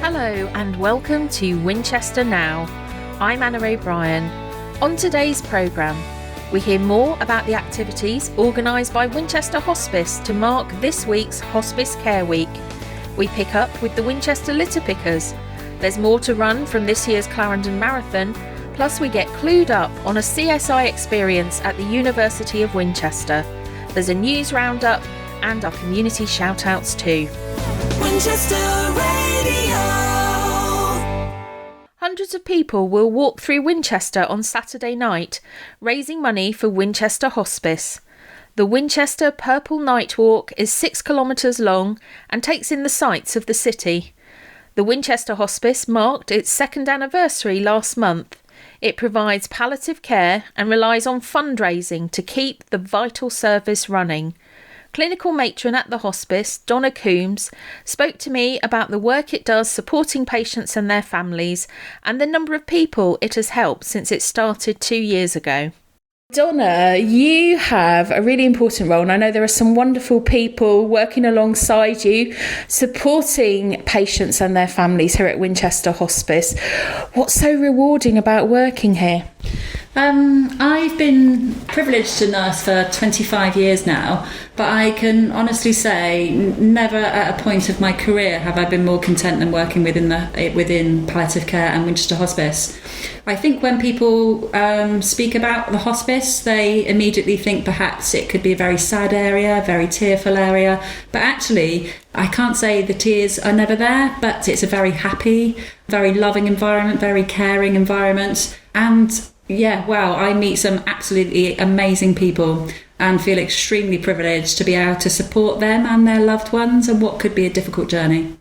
Hello and welcome to Winchester Now. I'm Anna O'Brien. On today's programme, we hear more about the activities organised by Winchester Hospice to mark this week's Hospice Care Week. We pick up with the Winchester Litter Pickers. There's more to run from this year's Clarendon Marathon, plus we get clued up on a CSI experience at the University of Winchester. There's a news roundup and our community shout-outs too. Winchester Radio. Hundreds of people will walk through Winchester on Saturday night, raising money for Winchester Hospice. The Winchester Purple Night Walk is 6 kilometres long and takes in the sights of the city. The Winchester Hospice marked its second anniversary last month. It provides palliative care and relies on fundraising to keep the vital service running. Clinical matron at the hospice, Donna Coombs, spoke to me about the work it does supporting patients and their families and the number of people it has helped since it started 2 years ago. Donna, you have a really important role, and I know there are some wonderful people working alongside you, supporting patients and their families here at Winchester Hospice. What's so rewarding about working here? I've been privileged to nurse for 25 years now, but I can honestly say never at a point of my career have I been more content than working within palliative care and Winchester Hospice. I think when people speak about the hospice, they immediately think perhaps it could be a very sad area, a very tearful area, but actually I can't say the tears are never there, but it's a very happy, very loving environment, very caring environment. And yeah, wow, I meet some absolutely amazing people and feel extremely privileged to be able to support them and their loved ones in what could be a difficult journey.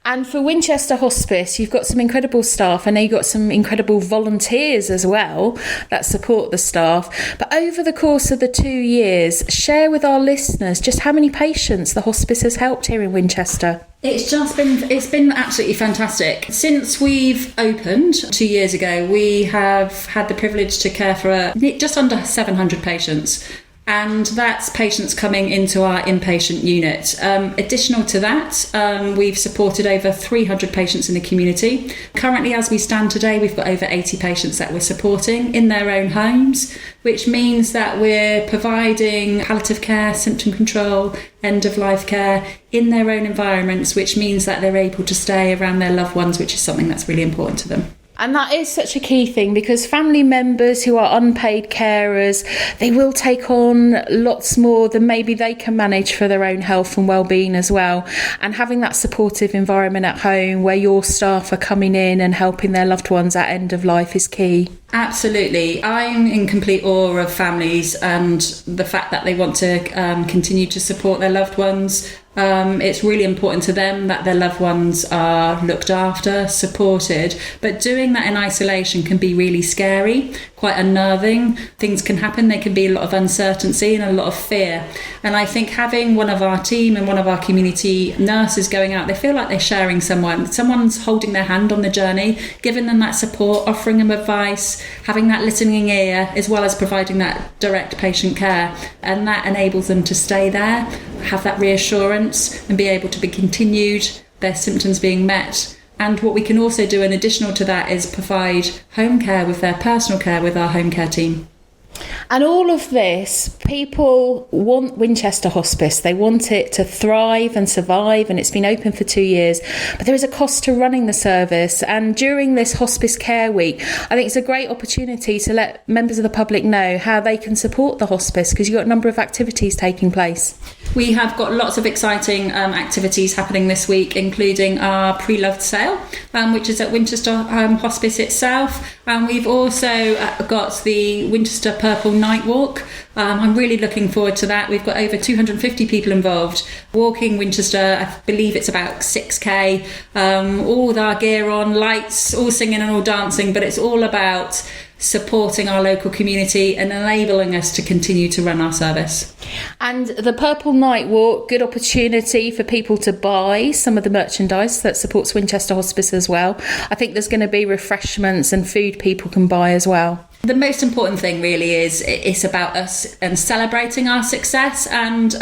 And for Winchester Hospice, you've got some incredible staff. I know you've got some incredible volunteers as well that support the staff. But over the course of the 2 years, share with our listeners just how many patients the hospice has helped here in Winchester. It's been absolutely fantastic. Since we've opened 2 years ago, we have had the privilege to care for just under 700 patients. And that's patients coming into our inpatient unit. Additional to that, we've supported over 300 patients in the community. Currently, as we stand today, we've got over 80 patients that we're supporting in their own homes, which means that we're providing palliative care, symptom control, end-of-life care in their own environments, which means that they're able to stay around their loved ones, which is something that's really important to them. And that is such a key thing, because family members who are unpaid carers, they will take on lots more than maybe they can manage for their own health and well-being as well. And having that supportive environment at home where your staff are coming in and helping their loved ones at end of life is key. Absolutely. I'm in complete awe of families and the fact that they want to continue to support their loved ones. It's really important to them that their loved ones are looked after, supported, but doing that in isolation can be really scary, quite unnerving. Things can happen. There can be a lot of uncertainty and a lot of fear. And I think having one of our team and one of our community nurses going out, they feel like they're sharing someone's holding their hand on the journey, giving them that support, offering them advice, having that listening ear, as well as providing that direct patient care. And that enables them to stay there, have that reassurance, and be able to be continued, their symptoms being met. And what we can also do in additional to that is provide home care with their personal care with our home care team. And all of this, people want Winchester Hospice. They want it to thrive and survive, and it's been open for 2 years. But there is a cost to running the service. And during this Hospice Care Week, I think it's a great opportunity to let members of the public know how they can support the hospice, because you've got a number of activities taking place. We have got lots of exciting activities happening this week, including our pre-loved sale, which is at Winchester Hospice itself. And we've also got the Winchester Purple Night Walk. I'm really looking forward to that. We've got over 250 people involved walking Winchester. I believe it's about 6k, all with our gear on, lights, all singing and all dancing, but it's all about supporting our local community and enabling us to continue to run our service. And the Purple Night Walk, good opportunity for people to buy some of the merchandise that supports Winchester Hospice as well. I think there's going to be refreshments and food people can buy as well. The most important thing really is it's about us and celebrating our success and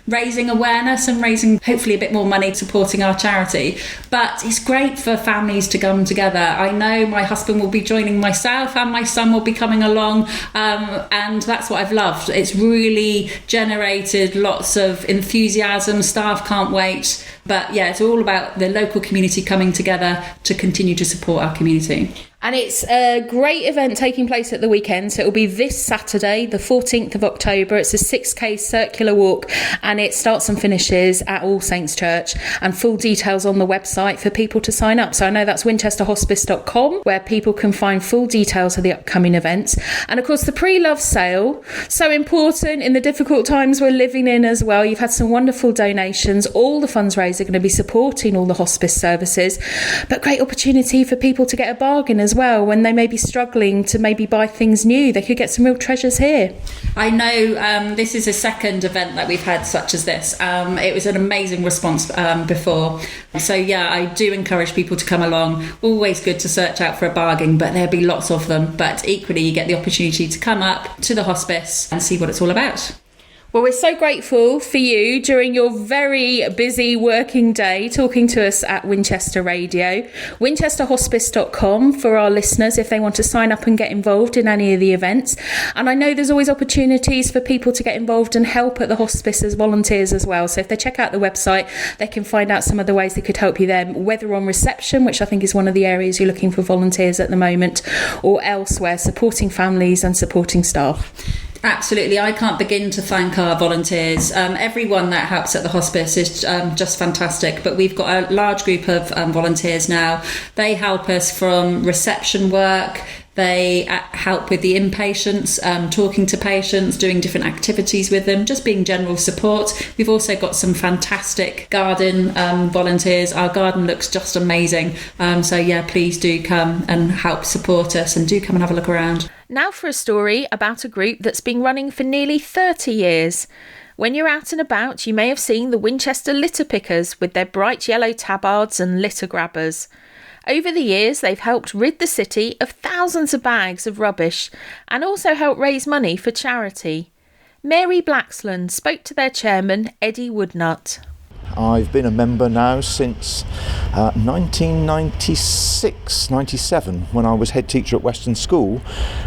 raising awareness and raising hopefully a bit more money supporting our charity. But it's great for families to come together. I know my husband will be joining myself and my son will be coming along, and that's what I've loved. It's really generated lots of enthusiasm. Staff can't wait. But yeah, it's all about the local community coming together to continue to support our community. And it's a great event taking place at the weekend. So it will be this Saturday, the 14th of October. It's a 6K circular walk and it starts and finishes at All Saints Church, and full details on the website for people to sign up. So I know that's winchesterhospice.com, where people can find full details of the upcoming events. And of course, the pre-love sale, so important in the difficult times we're living in as well. You've had some wonderful donations. All the funds raised are going to be supporting all the hospice services, but great opportunity for people to get a bargain as well when they may be struggling to maybe buy things new. They could get some real treasures here. I know this is a second event that we've had such as this. It was an amazing response before. So yeah, I do encourage people to come along. Always good to search out for a bargain, but there'll be lots of them. But equally, you get the opportunity to come up to the hospice and see what it's all about. Well, we're so grateful for you during your very busy working day talking to us at Winchester Radio. winchesterhospice.com for our listeners if they want to sign up and get involved in any of the events. And I know there's always opportunities for people to get involved and help at the hospice as volunteers as well. So if they check out the website, they can find out some of the ways they could help you there, whether on reception, which I think is one of the areas you're looking for volunteers at the moment, or elsewhere, supporting families and supporting staff. Absolutely. I can't begin to thank our volunteers. Everyone that helps at the hospice is just fantastic. But we've got a large group of volunteers now. They help us from reception work. They help with the inpatients, talking to patients, doing different activities with them, just being general support. We've also got some fantastic garden volunteers. Our garden looks just amazing. So yeah, please do come and help support us, and do come and have a look around. Now for a story about a group that's been running for nearly 30 years. When you're out and about, you may have seen the Winchester Litter Pickers with their bright yellow tabards and litter grabbers. Over the years, they've helped rid the city of thousands of bags of rubbish and also helped raise money for charity. Mary Blaxland spoke to their chairman, Eddie Woodnut. I've been a member now since 1996-97, when I was head teacher at Weston School,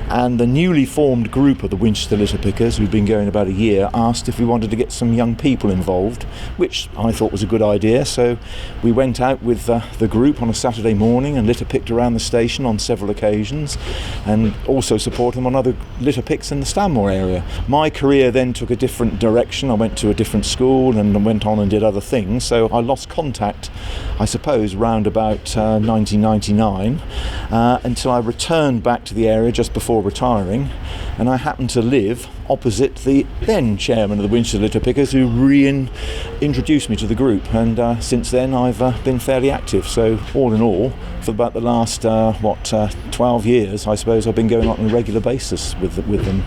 and the newly formed group of the Winchester Litter Pickers, who've been going about a year, asked if we wanted to get some young people involved, which I thought was a good idea. So we went out with the group on a Saturday morning and litter picked around the station on several occasions, and also supported them on other litter picks in the Stanmore area. My career then took a different direction. I went to a different school and went on and did other things, so I lost contact, I suppose, round about 1999, until I returned back to the area just before retiring, and I happened to live opposite the then chairman of the Winchester Litter Pickers, who reintroduced me to the group, and since then I've been fairly active. So all in all, for about the last 12 years, I suppose, I've been going on a regular basis with them.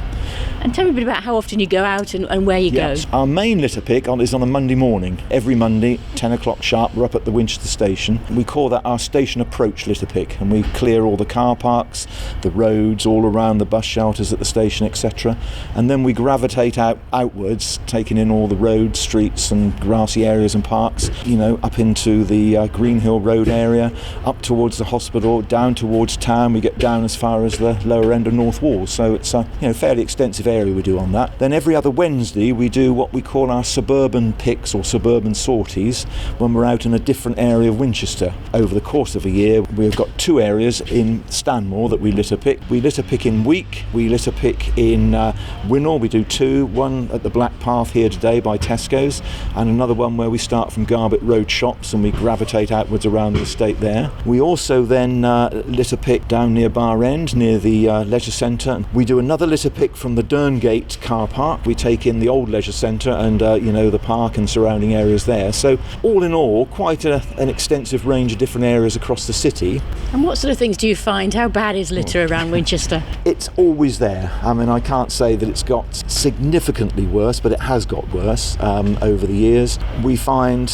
And tell me a bit about how often you go out and where you go. Our main litter pick is on a Monday morning. Every Monday, 10 o'clock sharp, we're up at the Winchester station. We call that our station approach litter pick, and we clear all the car parks, the roads all around the bus shelters at the station, etc. And then we gravitate outwards, taking in all the roads, streets and grassy areas and parks, up into the Green Hill Road area, up towards the hospital, down towards town. We get down as far as the lower end of North Wall. So it's a fairly extensive area we do on that. Then every other Wednesday we do what we call our suburban picks or suburban sorties, when we're out in a different area of Winchester. Over the course of a year, we've got two areas in Stanmore that we litter pick. We litter pick in Week, we litter pick in Winnall. We do two, one at the Black Path here today by Tesco's, and another one where we start from Garbett Road shops and we gravitate outwards around the estate there. We also then litter pick down near Bar End, near the leisure centre. We do another litter pick from the Derngate car park. We take in the old leisure centre and the park and surrounding areas there. So all in all, quite an extensive range of different areas across the city. And what sort of things do you find? How bad is litter around Winchester? It's always there. I mean, I can't say that it's got significantly worse, but it has got worse over the years. We find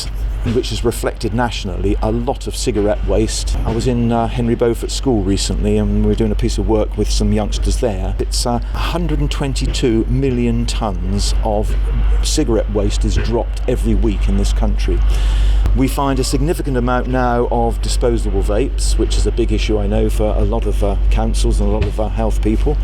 which is reflected nationally, a lot of cigarette waste. I was in Henry Beaufort School recently, and we were doing a piece of work with some youngsters there. It's 122 million tonnes of cigarette waste is dropped every week in this country. We find a significant amount now of disposable vapes, which is a big issue, I know, for a lot of councils and a lot of health people.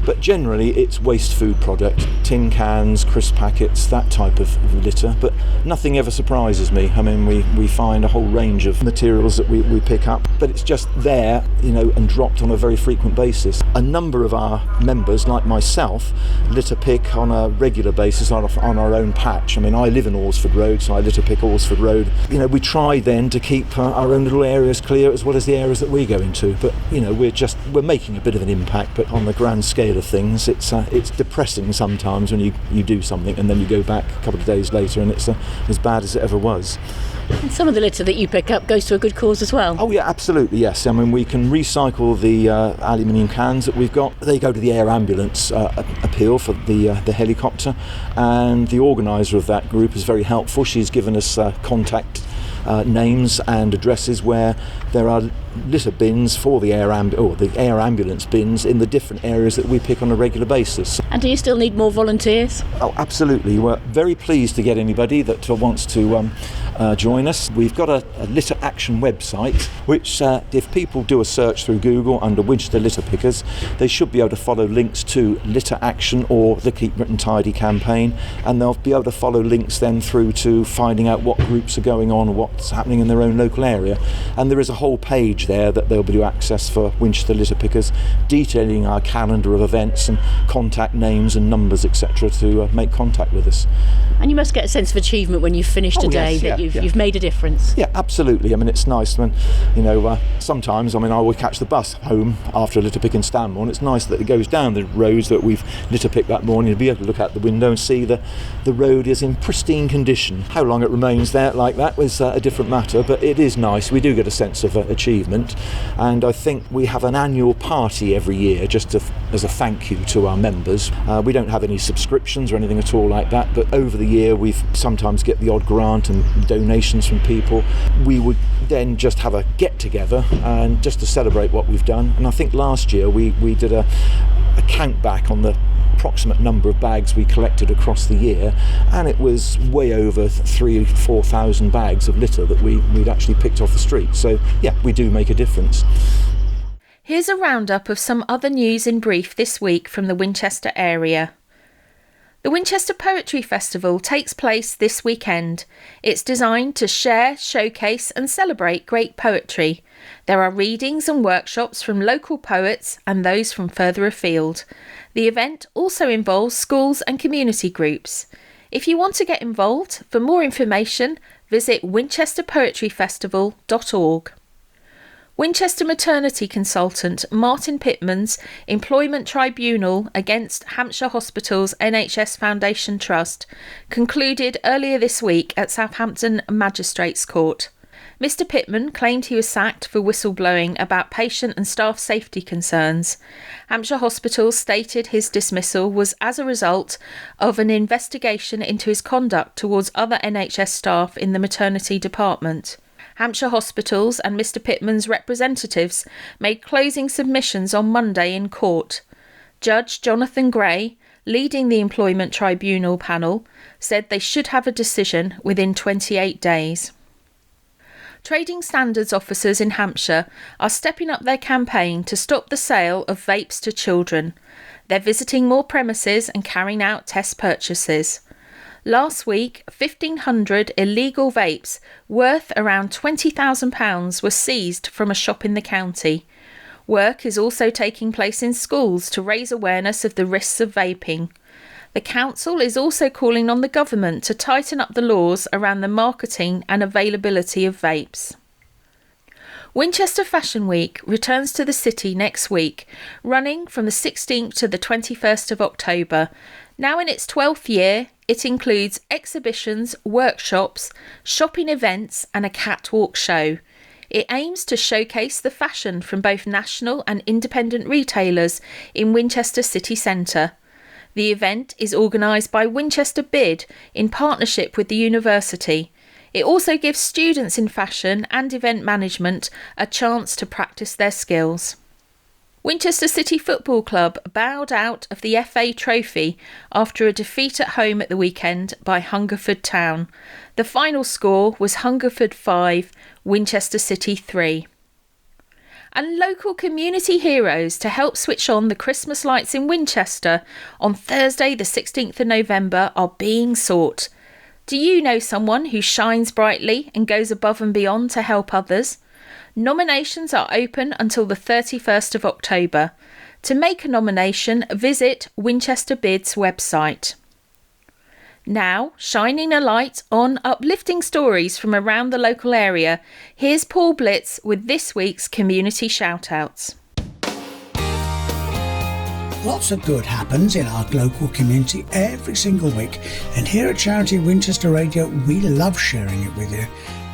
But generally it's waste food product, tin cans, crisp packets, that type of litter. But nothing ever surprises me. I mean, we find a whole range of materials that we pick up, but it's just there, and dropped on a very frequent basis. A number of our members, like myself, litter pick on a regular basis on our own patch. I mean, I live in Alresford Road, so I litter pick Alresford Road. We try then to keep our own little areas clear as well as the areas that we go into. But we're making a bit of an impact. But on the grand scale of things, it's depressing sometimes when you do something and then you go back a couple of days later and it's as bad as it ever was. And some of the litter that you pick up goes to a good cause as well. Oh yeah, absolutely, yes. I mean, we can recycle the aluminium cans that we've got. They go to the air ambulance appeal for the helicopter, and the organiser of that group is very helpful. She's given us contact names and addresses where there are litter bins for the air ambulance bins in the different areas that we pick on a regular basis. And do you still need more volunteers? Oh, absolutely. We're very pleased to get anybody that wants to join us. We've got a litter action website, which if people do a search through Google under Winchester Litter Pickers, they should be able to follow links to litter action or the Keep Britain Tidy campaign, and they'll be able to follow links then through to finding out what groups are going on, what's happening in their own local area. And there is a whole page there that they'll be able to access for Winchester Litter Pickers, detailing our calendar of events and contact names and numbers, etc., to make contact with us. And you must get a sense of achievement when you've finished a day, that you've made a difference. Yeah, absolutely. I mean, it's nice when, sometimes, I will catch the bus home after a litter pick in Stanmore, and it's nice that it goes down the roads that we've litter picked that morning, to be able to look out the window and see the road is in pristine condition. How long it remains there like that is a different matter, but it is nice. We do get a sense of achievement, and I think we have an annual party every year just as a thank you to our members. We don't have any subscriptions or anything at all like that, but over the year we've sometimes get the odd grant and donations from people. We would then just have a get together and just to celebrate what we've done. And I think last year we did a count back on the approximate number of bags we collected across the year, and it was way over 3,000-4,000 bags of litter that we'd actually picked off the street. So yeah, we do make a difference. Here's a roundup of some other news in brief this week from the Winchester area. The Winchester Poetry Festival takes place this weekend. It's designed to share, showcase and celebrate great poetry. There are readings and workshops from local poets and those from further afield. The event also involves schools and community groups. If you want to get involved, for more information, visit winchesterpoetryfestival.org. Winchester maternity consultant Martin Pitman's employment tribunal against Hampshire Hospital's NHS Foundation Trust concluded earlier this week at Southampton Magistrates Court. Mr Pitman claimed he was sacked for whistleblowing about patient and staff safety concerns. Hampshire Hospital stated his dismissal was as a result of an investigation into his conduct towards other NHS staff in the maternity department. Hampshire Hospitals and Mr Pitman's representatives made closing submissions on Monday in court. Judge Jonathan Gray, leading the Employment Tribunal panel, said they should have a decision within 28 days. Trading standards officers in Hampshire are stepping up their campaign to stop the sale of vapes to children. They're visiting more premises and carrying out test purchases. Last week, 1,500 illegal vapes worth around £20,000 were seized from a shop in the county. Work is also taking place in schools to raise awareness of the risks of vaping. The council is also calling on the government to tighten up the laws around the marketing and availability of vapes. Winchester Fashion Week returns to the city next week, running from the 16th to the 21st of October. Now in its 12th year, it includes exhibitions, workshops, shopping events and a catwalk show. It aims to showcase the fashion from both national and independent retailers in Winchester city centre. The event is organised by Winchester Bid in partnership with the university. It also gives students in fashion and event management a chance to practice their skills. Winchester City Football Club bowed out of the FA Trophy after a defeat at home at the weekend by Hungerford Town. The final score was Hungerford 5, Winchester City 3. And local community heroes to help switch on the Christmas lights in Winchester on Thursday the 16th of November are being sought. Do you know someone who shines brightly and goes above and beyond to help others? Nominations are open until the 31st of October. To make a nomination, visit Winchester Bid's website. Now, shining a light on uplifting stories from around the local area, here's Paul Blitz with this week's community shout-outs. Lots of good happens in our local community every single week, and here at Charity Winchester Radio, we love sharing it with you.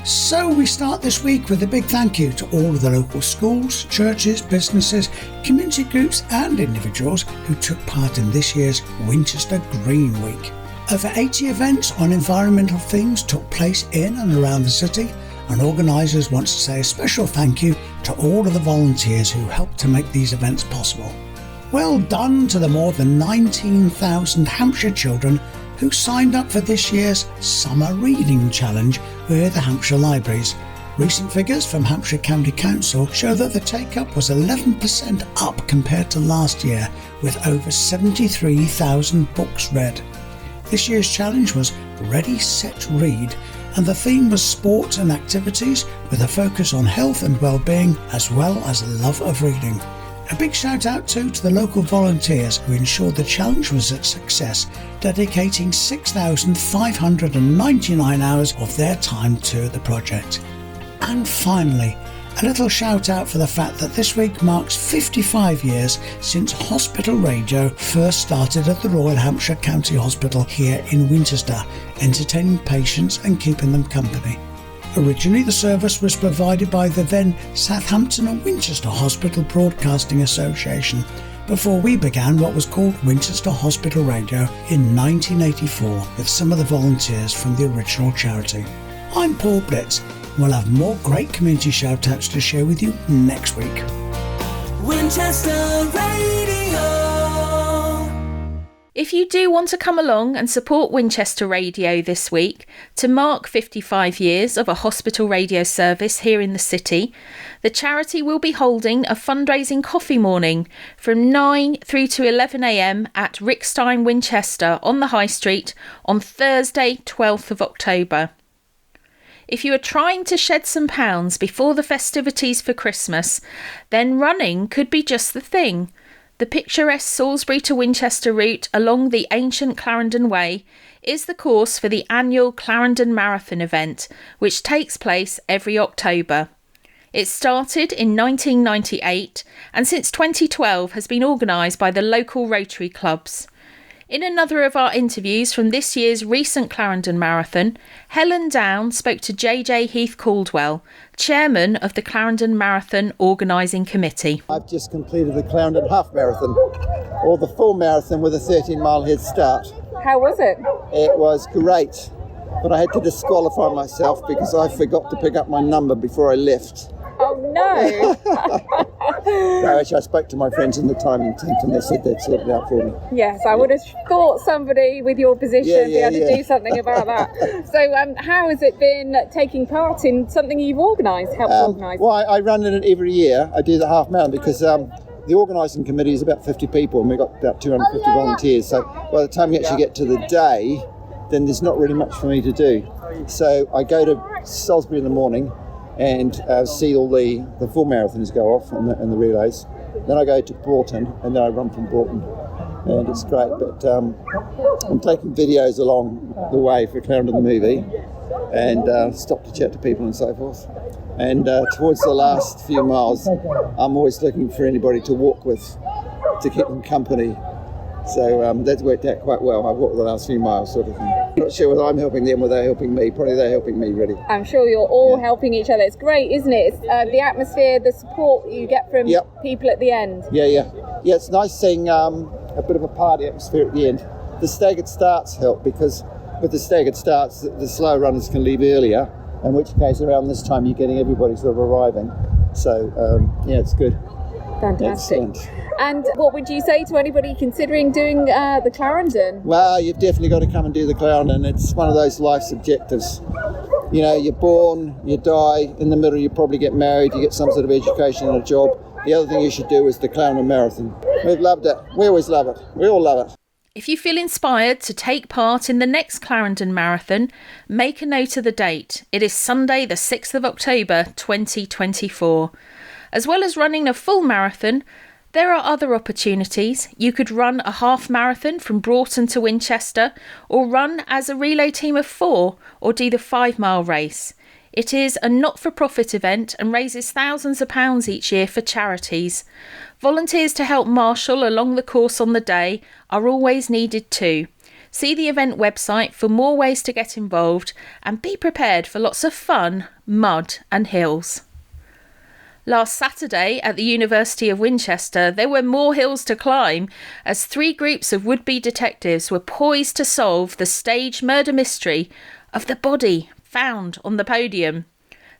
So we start this week with a big thank you to all of the local schools, churches, businesses, community groups and individuals who took part in this year's Winchester Green Week. Over 80 events on environmental themes took place in and around the city, and organisers want to say a special thank you to all of the volunteers who helped to make these events possible. Well done to the more than 19,000 Hampshire children who signed up for this year's Summer Reading Challenge with the Hampshire Libraries. Recent figures from Hampshire County Council show that the take-up was 11% up compared to last year, with over 73,000 books read. This year's challenge was Ready, Set, Read, and the theme was sports and activities with a focus on health and well-being as well as a love of reading. A big shout out too to the local volunteers who ensured the challenge was a success, dedicating 6,599 hours of their time to the project. And finally, a little shout out for the fact that this week marks 55 years since hospital radio first started at the Royal Hampshire County Hospital here in Winchester, entertaining patients and keeping them company. Originally, the service was provided by the then Southampton and Winchester Hospital Broadcasting Association before we began what was called Winchester Hospital Radio in 1984 with some of the volunteers from the original charity. I'm Paul Blitz. We'll have more great community shout-outs to share with you next week. Winchester Radio. If you do want to come along and support Winchester Radio this week to mark 55 years of a hospital radio service here in the city, the charity will be holding a fundraising coffee morning from 9 through to 11 a.m. at Rickstein, Winchester on the High Street on Thursday, 12th of October. If you are trying to shed some pounds before the festivities for Christmas, then running could be just the thing. The picturesque Salisbury to Winchester route along the ancient Clarendon Way is the course for the annual Clarendon Marathon event, which takes place every October. It started in 1998 and since 2012 has been organised by the local Rotary clubs. In another of our interviews from this year's recent Clarendon Marathon, Helen Down spoke to JJ Heath Caldwell, chairman of the Clarendon Marathon Organising Committee. I've just completed the Clarendon Half Marathon, or the full marathon with a 13-mile head start. How was it? It was great, but I had to disqualify myself because I forgot to pick up my number before I left. Oh no! No, actually, I spoke to my friends in the timing tent and they said they'd sort it out for me. Yes, I would have thought somebody with your position be able to do something about that. So how has it been taking part in something you've organised, helped organise? Well, I run it every year. I do the half marathon because the organising committee is about 50 people and we've got about 250 volunteers. So by the time you actually get to the day, then there's not really much for me to do. So I go to Salisbury in the morning and see all the full marathons go off and the relays. Then I go to Broughton and then I run from Broughton, and it's great. But I'm taking videos along the way for Clarendon the movie and stop to chat to people and so forth. And towards the last few miles, I'm always looking for anybody to walk with to keep them company. So that's worked out quite well. I've walked the last few miles sort of thing. Not sure whether I'm helping them or they're helping me. Probably they're helping me, really. I'm sure you're all helping each other. It's great, isn't it? It's the atmosphere, the support you get from people at the end. Yeah, it's nice seeing a bit of a party atmosphere at the end. The staggered starts help because with the staggered starts, the slow runners can leave earlier, in which case around this time you're getting everybody sort of arriving. So, it's good. Fantastic. Excellent. And what would you say to anybody considering doing the Clarendon? Well, you've definitely got to come and do the Clarendon. It's one of those life's objectives. You know, you're born, you die, in the middle you probably get married, you get some sort of education and a job. The other thing you should do is the Clarendon Marathon. We've loved it. We always love it. We all love it. If you feel inspired to take part in the next Clarendon Marathon, make a note of the date. It is Sunday the 6th of October 2024. As well as running a full marathon, there are other opportunities. You could run a half marathon from Broughton to Winchester, or run as a relay team of 4, or do the 5-mile race. It is a not-for-profit event and raises thousands of pounds each year for charities. Volunteers to help marshal along the course on the day are always needed too. See the event website for more ways to get involved, and be prepared for lots of fun, mud and hills. Last Saturday at the University of Winchester, there were more hills to climb as 3 groups of would-be detectives were poised to solve the staged murder mystery of the body found on the podium.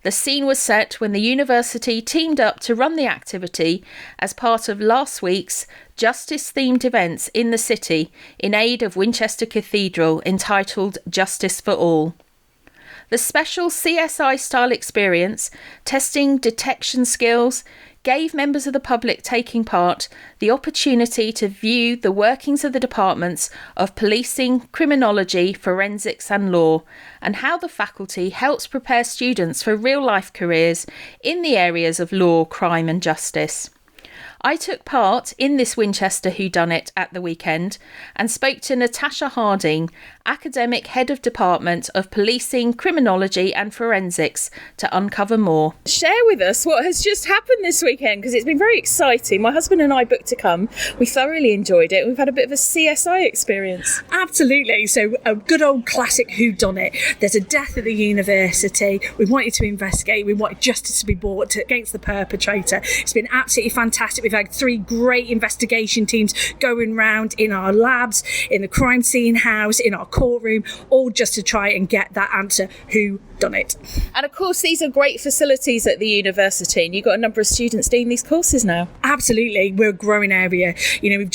The scene was set when the university teamed up to run the activity as part of last week's justice-themed events in the city in aid of Winchester Cathedral entitled Justice for All. The special CSI-style experience, testing detection skills, gave members of the public taking part the opportunity to view the workings of the departments of policing, criminology, forensics and law, and how the faculty helps prepare students for real-life careers in the areas of law, crime and justice. I took part in this Winchester Whodunit at the weekend and spoke to Natasha Harding, Academic Head of Department of Policing, Criminology and Forensics, to uncover more. Share with us what has just happened this weekend, because it's been very exciting. My husband and I booked to come. We thoroughly enjoyed it. We've had a bit of a CSI experience. Absolutely. So a good old classic whodunit. There's a death at the university. We wanted to investigate. We wanted justice to be brought against the perpetrator. It's been absolutely fantastic. We've had 3 great investigation teams going round in our labs, in the crime scene house, in our courtroom, all just to try and get that answer, who done it. And of course, these are great facilities at the university, and you've got a number of students doing these courses now. Absolutely. We're a growing area. You know,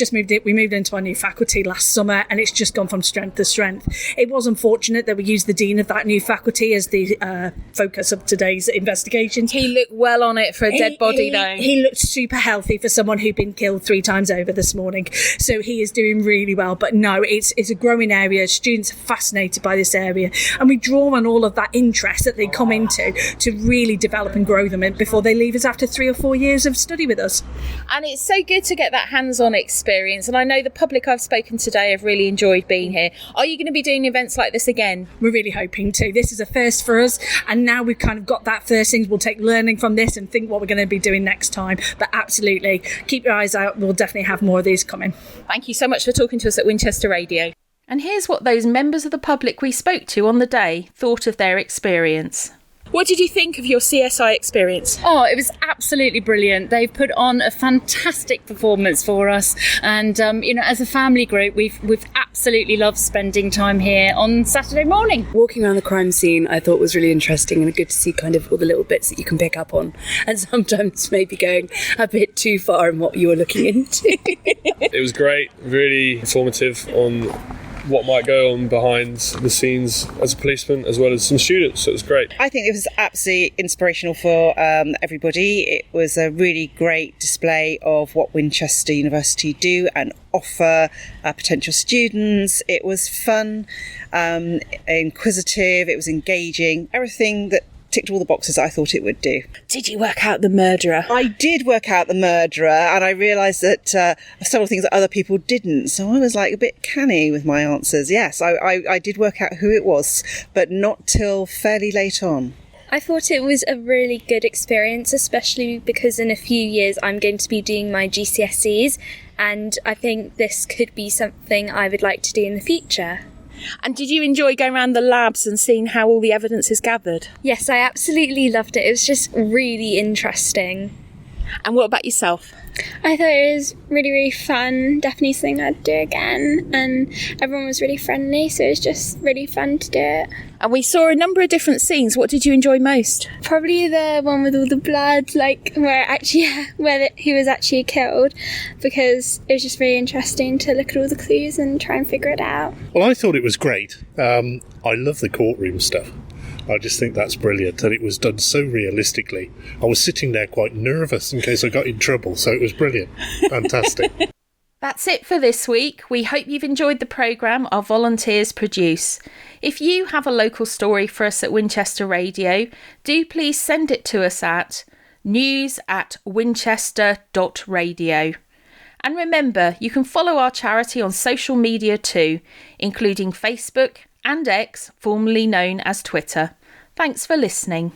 we moved into our new faculty last summer, and it's just gone from strength to strength. It was unfortunate that we used the dean of that new faculty as the focus of today's investigations. He looked well on it for a dead body though. He looked super healthy for someone who'd been killed 3 times over this morning. So he is doing really well. But no, it's a growing area. Students are fascinated by this area, and we draw on all of that interest that they come into to really develop and grow them before they leave us after 3 or 4 years of study with us. And it's so good to get that hands-on experience, and I know the public I've spoken today have really enjoyed being here. Are you going to be doing events like this again? We're really hoping to. This is a first for us, and now we've kind of got that first thing. We'll take learning from this and think what we're going to be doing next time. But absolutely, keep your eyes out. We'll definitely have more of these coming. Thank you so much for talking to us at Winchester Radio. And here's what those members of the public we spoke to on the day thought of their experience. What did you think of your CSI experience? Oh, it was absolutely brilliant. They've put on a fantastic performance for us, and as a family group, we've absolutely loved spending time here on Saturday morning. Walking around the crime scene, I thought was really interesting and good to see kind of all the little bits that you can pick up on, and sometimes maybe going a bit too far in what you were looking into. It was great, really informative on what might go on behind the scenes as a policeman, as well as some students, so it was great. I think it was absolutely inspirational for everybody. It was a really great display of what Winchester University do and offer potential students. It was fun, inquisitive, it was engaging, everything that ticked all the boxes I thought it would do. Did you work out the murderer? I did work out the murderer, and I realised that several things that other people didn't, so I was like a bit canny with my answers. Yes, I did work out who it was, but not till fairly late on. I thought it was a really good experience, especially because in a few years I'm going to be doing my GCSEs, and I think this could be something I would like to do in the future. And did you enjoy going around the labs and seeing how all the evidence is gathered? Yes, I absolutely loved it. It was just really interesting. And what about yourself? I thought it was really, really fun. Definitely something I'd do again. And everyone was really friendly, so it was just really fun to do it. And we saw a number of different scenes. What did you enjoy most? Probably the one with all the blood, like where he was actually killed, because it was just really interesting to look at all the clues and try and figure it out. Well, I thought it was great. I love the courtroom stuff. I just think that's brilliant, and it was done so realistically. I was sitting there quite nervous in case I got in trouble, so it was brilliant. Fantastic. That's it for this week. We hope you've enjoyed the programme our volunteers produce. If you have a local story for us at Winchester Radio, do please send it to us at news@winchester.radio. And remember, you can follow our charity on social media too, including Facebook and X, formerly known as Twitter. Thanks for listening.